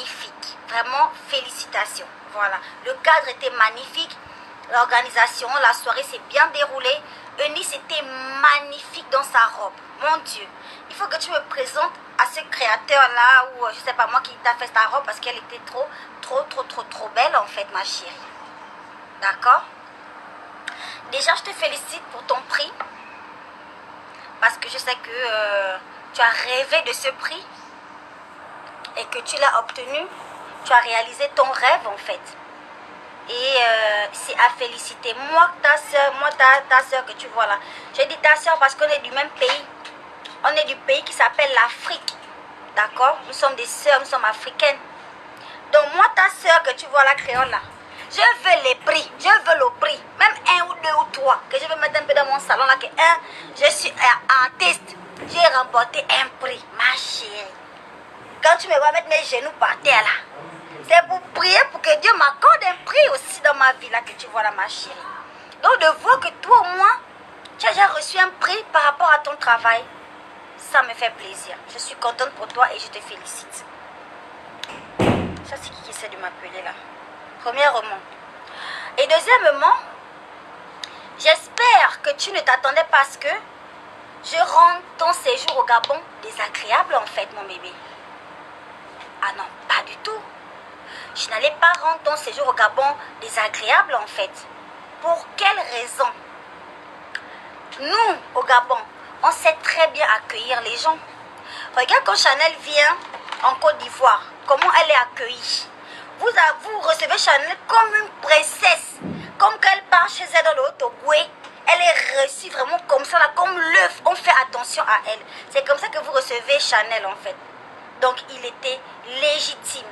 magnifique. Vraiment, félicitations. Voilà, le cadre était magnifique. L'organisation, la soirée s'est bien déroulée. Eunice était magnifique dans sa robe. Mon Dieu, il faut que tu me présentes à ce créateur-là ou je sais pas moi qui t'a fait ta robe parce qu'elle était trop belle en fait, ma chérie. D'accord? Déjà, je te félicite pour ton prix parce que je sais que tu as rêvé de ce prix et que tu l'as obtenu. Tu as réalisé ton rêve en fait. Et c'est à féliciter. Moi, ta soeur que tu vois là. J'ai dit ta soeur parce qu'on est du même pays. On est du pays qui s'appelle l'Afrique. D'accord? Nous sommes des soeurs, nous sommes africaines. Donc moi, ta soeur que tu vois là, créole là, je veux les prix. Je veux le prix. Même un ou deux ou trois. Que je vais mettre un peu dans mon salon là. Que je suis artiste. J'ai remporté un prix. Ma chérie. Quand tu me vois mettre mes genoux par terre là. C'est pour prier pour que Dieu m'accorde un prix aussi dans ma vie là que tu vois là, ma chérie. Donc de voir que toi au moins, tu as déjà reçu un prix par rapport à ton travail, ça me fait plaisir. Je suis contente pour toi et je te félicite. Ça c'est qui essaie de m'appeler là? Premièrement. Et deuxièmement, j'espère que tu ne t'attendais pas à ce que je rende ton séjour au Gabon désagréable en fait, mon bébé. Ah non, pas du tout. Je n'allais pas rendre ton séjour au Gabon désagréable en fait. Pour quelle raison? Nous, au Gabon, on sait très bien accueillir les gens. Regarde quand Chanel vient en Côte d'Ivoire, comment elle est accueillie. Vous recevez Chanel comme une princesse. Comme quand elle part chez elle dans le Haut-Ogoué, elle est reçue vraiment comme ça, là, comme l'œuf. On fait attention à elle. C'est comme ça que vous recevez Chanel en fait. Donc il était légitime,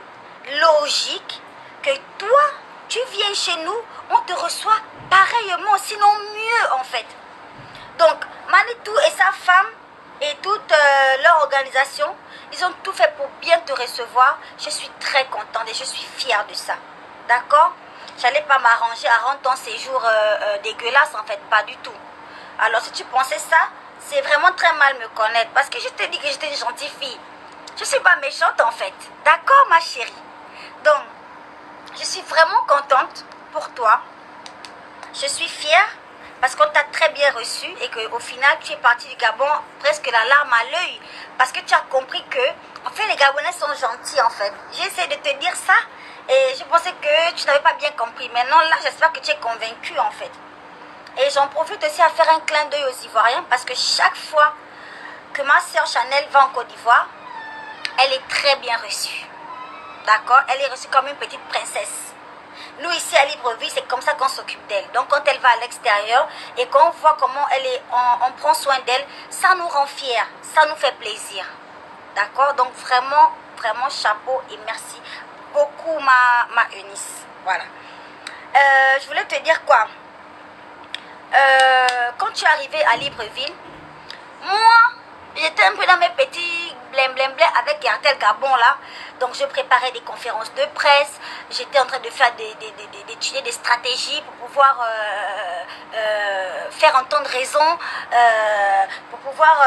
logique que toi, tu viens chez nous, on te reçoit pareillement, sinon mieux en fait. Donc Manitou et sa femme et toute leur organisation, ils ont tout fait pour bien te recevoir. Je suis très contente et je suis fière de ça. D'accord? J'allais pas m'arranger à rendre ton séjour dégueulasse en fait, pas du tout. Alors si tu pensais ça, c'est vraiment très mal me connaître parce que je te dis que j'étais une gentille fille. Je suis pas méchante en fait. D'accord ma chérie? Donc, je suis vraiment contente pour toi. Je suis fière parce qu'on t'a très bien reçu et qu'au final, tu es parti du Gabon presque la larme à l'œil. Parce que tu as compris que, en fait, les Gabonais sont gentils en fait. J'ai essayé de te dire ça et je pensais que tu n'avais pas bien compris. Maintenant, là, j'espère que tu es convaincue en fait. Et j'en profite aussi à faire un clin d'œil aux Ivoiriens parce que chaque fois que ma soeur Chanel va en Côte d'Ivoire, elle est très bien reçue. D'accord? Elle est reçue comme une petite princesse. Nous, ici à Libreville, c'est comme ça qu'on s'occupe d'elle. Donc, quand elle va à l'extérieur et qu'on voit comment on prend soin d'elle, ça nous rend fiers. Ça nous fait plaisir. D'accord? Donc, vraiment, vraiment, chapeau et merci beaucoup, ma Eunice. Voilà. Je voulais te dire quoi? Quand tu es arrivé à Libreville, moi, j'étais un peu dans mes petits blém avec Airtel Gabon là. Donc je préparais des conférences de presse. J'étais en train de faire d'étudier des stratégies pour pouvoir faire entendre raison, pour pouvoir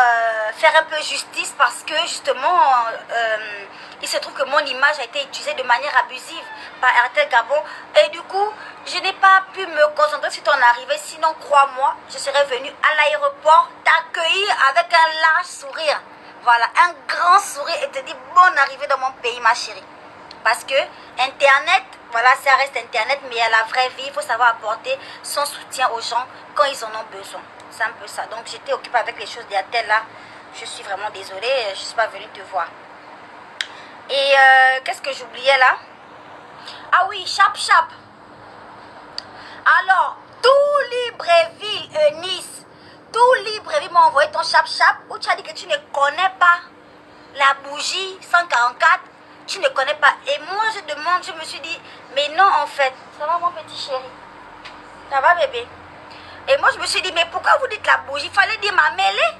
faire un peu justice parce que justement il se trouve que mon image a été utilisée de manière abusive par Airtel Gabon. Et du coup, je n'ai pas pu me concentrer sur ton arrivée. Sinon, crois-moi, je serais venue à l'aéroport t'accueillir avec un large sourire. Voilà, un grand sourire et te dire bonne arrivée dans mon pays, ma chérie. Parce que Internet, voilà, ça reste Internet, mais à la vraie vie, il faut savoir apporter son soutien aux gens quand ils en ont besoin. C'est un peu ça. Donc, j'étais occupée avec les choses d'Airtel là. Je suis vraiment désolée, je ne suis pas venue te voir. Et qu'est-ce que j'oubliais là? Ah oui, Chap. Alors, tout Libreville, Nice, tout Libreville m'a envoyé ton Chap où tu as dit que tu ne connais pas la bougie 144. Tu ne connais pas. Et moi, je demande, je me suis dit, mais non, en fait. Ça va, mon petit chéri? Ça va, bébé? Et moi, je me suis dit, mais pourquoi vous dites la bougie? Il fallait dire ma mêlée.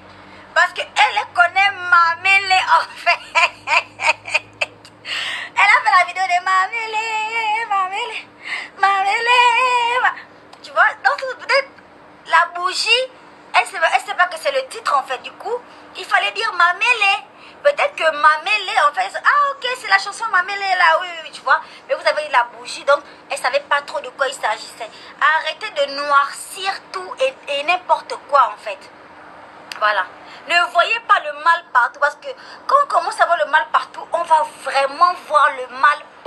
Parce qu'elle connaît ma mêlée, en fait. Elle a fait la vidéo de ma mêlée. Tu vois, donc peut-être la bougie, elle sait pas que c'est le titre, en fait. Du coup, il fallait dire ma mêlée. Peut-être que Mamélé, en fait, ah ok, c'est la chanson Mamélé là, oui, oui, tu vois. Mais vous avez la bougie, donc elle savait pas trop de quoi il s'agissait. Arrêtez de noircir tout et n'importe quoi, en fait. Voilà. Ne voyez pas le mal partout, parce que quand on commence à voir le mal partout, on va vraiment voir le mal